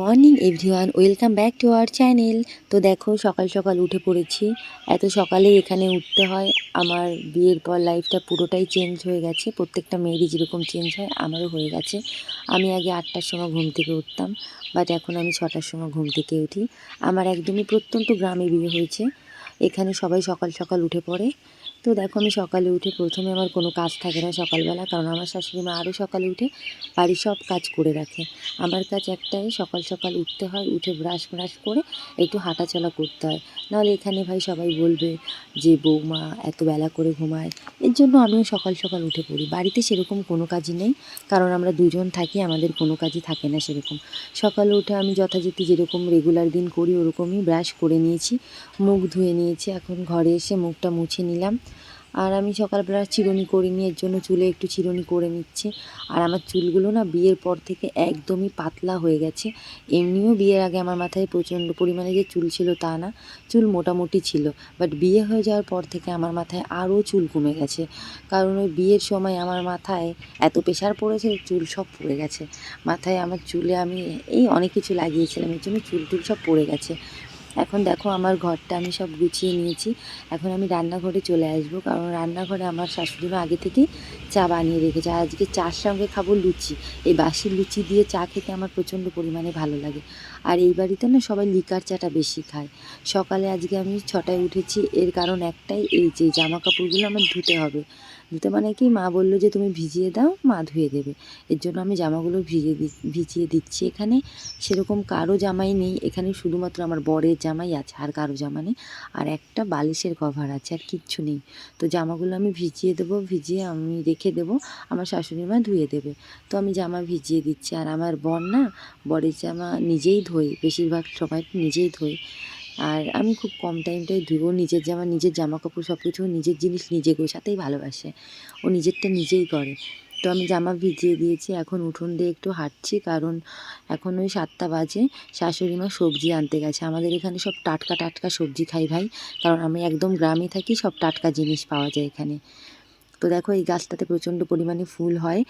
Morning everyone, welcome back to our channel. তো দেখো সকাল সকাল উঠে পড়েছি। এত সকালে এখানে উঠতে হয়। আমার বিয়ের পর লাইফটা পুরোটাই চেঞ্জ হয়ে গেছে। প্রত্যেকটা মেয়েরই যেরকম চেঞ্জ হয় আমারও হয়ে গেছে। আমি আগে 8টার সময় ঘুম থেকে উঠতাম, বাট এখন আমি 6টার সময় ঘুম থেকে উঠি। আমার একদমই প্রত্যন্ত গ্রামে বিয়ে হয়েছে। এখানে সবাই সকাল সকাল উঠে পড়ে। তো দেখো আমি সকালে উঠে প্রথমে আমার কোনো কাজ থাকে না সকালবেলা, কারণ আমার শাশুড়ি মা আরও সকালে উঠে বাড়ির সব কাজ করে রাখে। আমার কাজ একটাই, সকাল সকাল উঠতে হয়, উঠে ব্রাশ করে একটু হাঁটাচলা করতে হয়। নাহলে এখানে ভাই সবাই বলবে যে বৌমা এত বেলা করে ঘুমায়। এর জন্য আমিও সকাল সকাল উঠে পড়ি। বাড়িতে সেরকম কোনো কাজই নেই, কারণ আমরা দুজন থাকি, আমাদের কোনো কাজই থাকে না সেরকম। সকালে উঠে আমি যথারীতি যেরকম রেগুলার দিন করি ওরকমই ব্রাশ করে নিয়েছি, মুখ ধুয়ে নিয়েছি। এখন ঘরে এসে মুখটা মুছে নিলাম। আর আমি সকালবেলা চিরুনি করিনি, এর জন্য চুলে একটু চিরুনি করে নিচ্ছি। আর আমার চুলগুলো না বিয়ের পর থেকে একদমই পাতলা হয়ে গেছে। এমনিও বিয়ের আগে আমার মাথায় প্রচণ্ড পরিমাণে যে চুল ছিল তা না, চুল মোটামুটি ছিল। বাট বিয়ে হয়ে যাওয়ার পর থেকে আমার মাথায় আরও চুল কমে গেছে, কারণ ওই বিয়ের সময় আমার মাথায় এত প্রেশার পড়েছে, চুল সব পড়ে গেছে। মাথায় আমার চুলে আমি এই অনেক কিছু লাগিয়েছিলাম, এর জন্য চুল টুল সব পড়ে গেছে। এখন দেখো আমার ঘরটা আমি সব গুছিয়ে নিয়েছি। এখন আমি রান্নাঘরে চলে আসবো, কারণ রান্নাঘরে আমার শাশুড়িমা আগে থেকেই চা বানিয়ে রেখেছে। আর আজকে চার সঙ্গে খাবো লুচি। এই বাসি লুচি দিয়ে চা খেতে আমার প্রচণ্ড পরিমাণে ভালো লাগে। আর এই বাড়িতে না সবাই লিকার চাটা বেশি খায়। সকালে আজকে আমি 6টায় উঠেছি, এর কারণ একটাই, এই যে জামা কাপড়গুলো আমার ধুতে হবে। ধুতে মানে কি, মা বললো যে তুমি ভিজিয়ে দাও, মা ধুয়ে দেবে। এর জন্য আমি জামাগুলো ভিজিয়ে দিচ্ছি। এখানে সেরকম কারো জামাই নেই, এখানে শুধুমাত্র আমার বরের জামাই আছে, আর কারো জামা নেই। আর একটা বালিশের কভার আছে, আর কিচ্ছু নেই। তো জামাগুলো আমি ভিজিয়ে দেবো, ভিজিয়ে আমি রেখে দেবো, আমার শাশুড়ি মা ধুয়ে দেবে। তো আমি জামা ভিজিয়ে দিচ্ছি। আর আমার বর না, বরের জামা নিজেই ধোয়, বেশিরভাগ সময় নিজেই ধোয়। আর আমি খুব কম টাইমটাই ধুই। ও নিজের জামা কাপড় সব কিছু, নিজের জিনিস নিজে গোছাতেই ভালোবাসে। ও নিজেরটা নিজেই করে। তো আমি জামা ভিজিয়ে দিয়েছি, এখন উঠোন দিয়ে একটু হাঁটছি, কারণ এখন ওই 7টা বাজে। শাশুড়ি মা সবজি আনতে গেছে। আমাদের এখানে সব টাটকা টাটকা সবজি খাই ভাই, কারণ আমি একদম গ্রামে থাকি, সব টাটকা জিনিস পাওয়া যায় এখানে। তো দেখো এই গাছটাতে প্রচণ্ড পরিমাণে ফুল হয়।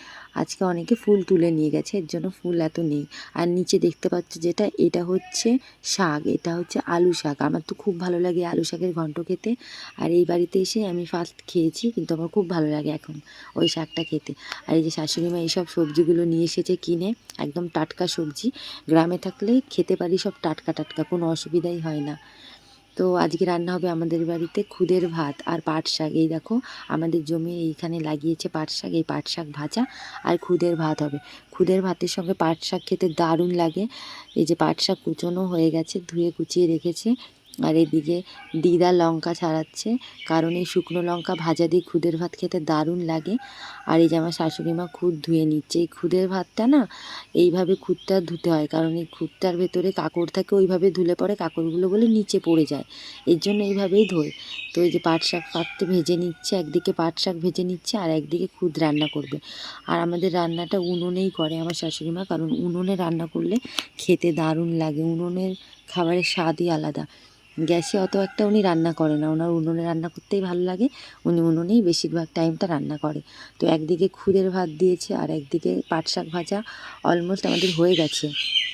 আজকে অনেকে ফুল তুলে নিয়ে গেছে, এর জন্য ফুল এত নেই। আর নিচে দেখতে পাচ্ছ যেটা, এটা হচ্ছে শাক, এটা হচ্ছে আলু শাক। আমার তো খুব ভালো লাগে আলু শাকের ঘন্ট খেতে। আর এই বাড়িতে এসে আমি ফার্স্ট খেয়েছি, কিন্তু আমার খুব ভালো লাগে এখন ওই শাকটা খেতে। আর এই যে শাশুড়ি মা এইসব সবজিগুলো নিয়ে এসেছে কিনে, একদম টাটকা সবজি। গ্রামে থাকলে খেতে পারি সব টাটকা টাটকা, কোনো অসুবিধাই হয় না। তো আজকে রান্না হবে আমাদের বাড়িতে খুদের ভাত আর পাট শাক। এই দেখো আমাদের জমি এইখানে লাগিয়েছে পাট শাক, এই পাট শাক ভাজা আর খুদের ভাত হবে। খুদের ভাতের সঙ্গে পাট শাক খেতে দারুণ লাগে। এই যে পাট শাক কুচোনো হয়ে গেছে, ধুয়ে কুচিয়ে রেখেছে। আর এদিকে দিদা লঙ্কা ছাড়াচ্ছে, কারণ এই শুকনো লঙ্কা ভাজা দিয়ে খুদের ভাত খেতে দারুণ লাগে। আর এই যে আমার শাশুড়ি মা খুদ ধুয়ে নিচ্ছে। এই খুদের ভাতটা না এইভাবে খুদটা ধুতে হয়, কারণ এই খুদটার ভেতরে কাঁকড় থাকে, ওইভাবে ধুলে পরে কাঁকড়গুলো বলে নিচে পড়ে যায়, এর জন্য এইভাবেই ধোয়। তো এই যে পাট শাক পাততে ভেজে নিচ্ছে, একদিকে পাট শাক ভেজে নিচ্ছে আর একদিকে খুদ রান্না করবে। আর আমাদের রান্নাটা উনুনেই করে আমার শাশুড়ি মা, কারণ উনুনে রান্না করলে খেতে দারুণ লাগে। উনুনের খাবারের স্বাদই আলাদা। গ্যাসে অত একটা উনি রান্না করে না, ওনার উনুনে রান্না করতেই ভালো লাগে। উনি উনুনেই বেশিরভাগ টাইমটা রান্না করে। তো একদিকে খুদের ভাত দিয়েছে আর একদিকে পাট শাক ভাজা অলমোস্ট আমাদের হয়ে গেছে।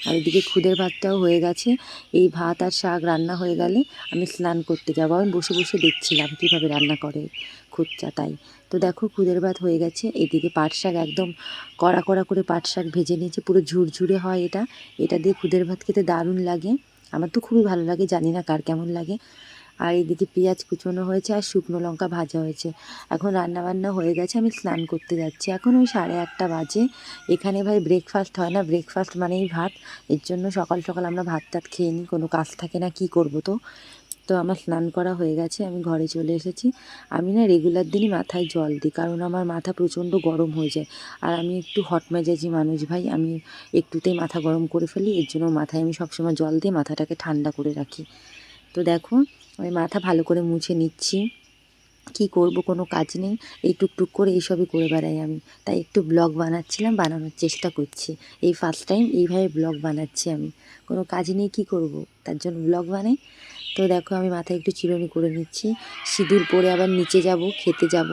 আর এদিকে খুদের ভাতটাও হয়ে গেছে। এই ভাত আর শাক রান্না হয়ে গেলে আমি স্নান করতে যাবো। আমি বসে বসে দেখছিলাম কীভাবে রান্না করে খুদটা, তাই। তো দেখো খুদের ভাত হয়ে গেছে। এদিকে পাট শাক একদম কড়া কড়া করে পাট শাক ভেজে নিয়েছে, পুরো ঝুরঝুরে হয় এটা। এটা দিয়ে খুদের ভাত খেতে দারুণ লাগে, আমার তো খুবই ভালো লাগে, জানি না কার কেমন লাগে। আর এদিকে পেঁয়াজ কুচোনো হয়েছে আর শুকনো লঙ্কা ভাজা হয়েছে। এখন রান্নাবান্না হয়ে গেছে, আমি স্নান করতে যাচ্ছি। এখন ওই 8:30 বাজে। এখানে ভাই ব্রেকফাস্ট হয় না, ব্রেকফাস্ট মানেই ভাত। এর জন্য সকাল সকাল আমরা ভাত টাত খেয়ে নিই, কোনো কাজ থাকে না, কী করবো। তো তো আমার স্নান করা হয়ে গেছে, আমি ঘরে চলে এসেছি। আমি না রেগুলার দিনই মাথায় জল দিই, কারণ আমার মাথা প্রচণ্ড গরম হয়ে যায়। আর আমি একটু হট মেজাজি মানুষ ভাই, আমি একটুতেই মাথা গরম করে ফেলি, এর জন্য মাথায় আমি সবসময় জল দিয়ে মাথাটাকে ঠান্ডা করে রাখি। তো দেখো আমি মাথা ভালো করে মুছে নিচ্ছি। কী করব, কোনো কাজ নেই, এই টুকটুক করে এইসবই করে বেড়াই আমি। তাই একটু ব্লগ বানাচ্ছিলাম, বানানোর চেষ্টা করছি। এই ফার্স্ট টাইম এইভাবে ব্লগ বানাচ্ছি আমি। কোনো কাজ নেই, কী করব, তার জন্য ব্লগ বানাই। তো দেখো আমি মাথায় একটু চিরুনি করে নিচ্ছি। সিঁদুর পরে আবার নিচে যাব, খেতে যাব।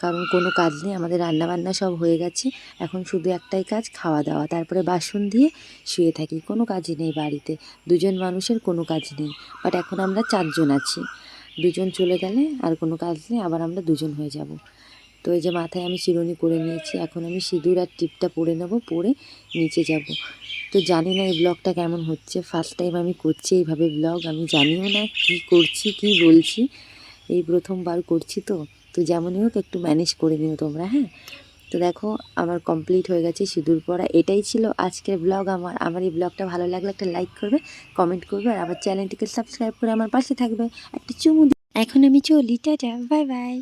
কারণ কোনো কাজ নেই, আমাদের রান্নাবান্না সব হয়ে গেছে। এখন শুধু একটাই কাজ, খাওয়া দাওয়া, তারপরে বাসন দিয়ে শুয়ে থাকি। কোনো কাজই নেই বাড়িতে, দুজন মানুষের কোনো কাজ নেই। বাট এখন আমরা 4 জন আছি, দুজন চলে গেলে আর কোনো কাজ নেই, আবার আমরা দুজন হয়ে যাব। তো এই যে মাথায় আমি চিরুনি করে নিয়েছি, এখন আমি সিঁদুর আর টিপটা পরে নেব, পরে নিচে যাব। তো জানি না এই ব্লগটা কেমন হচ্ছে, ফার্স্ট টাইম আমি করছি এইভাবে ব্লগ, আমি জানিও না কি করছি কি বলছি, এই প্রথমবার করছি। তো তো যেমনই হোক একটু ম্যানেজ করে নিও তোমরা, হ্যাঁ। তো দেখো আমার কমপ্লিট হয়ে গেছে সিঁদুর পরা। এটাই ছিল আজকের ব্লগ আমার এই ব্লগটা ভালো লাগলে একটা লাইক করবে, কমেন্ট করবে, আর আমার চ্যানেলটিকে সাবস্ক্রাইব করে আমার পাশে থাকবে। একটা চুমু এখন আমি চলি, টাটা, বাই বাই।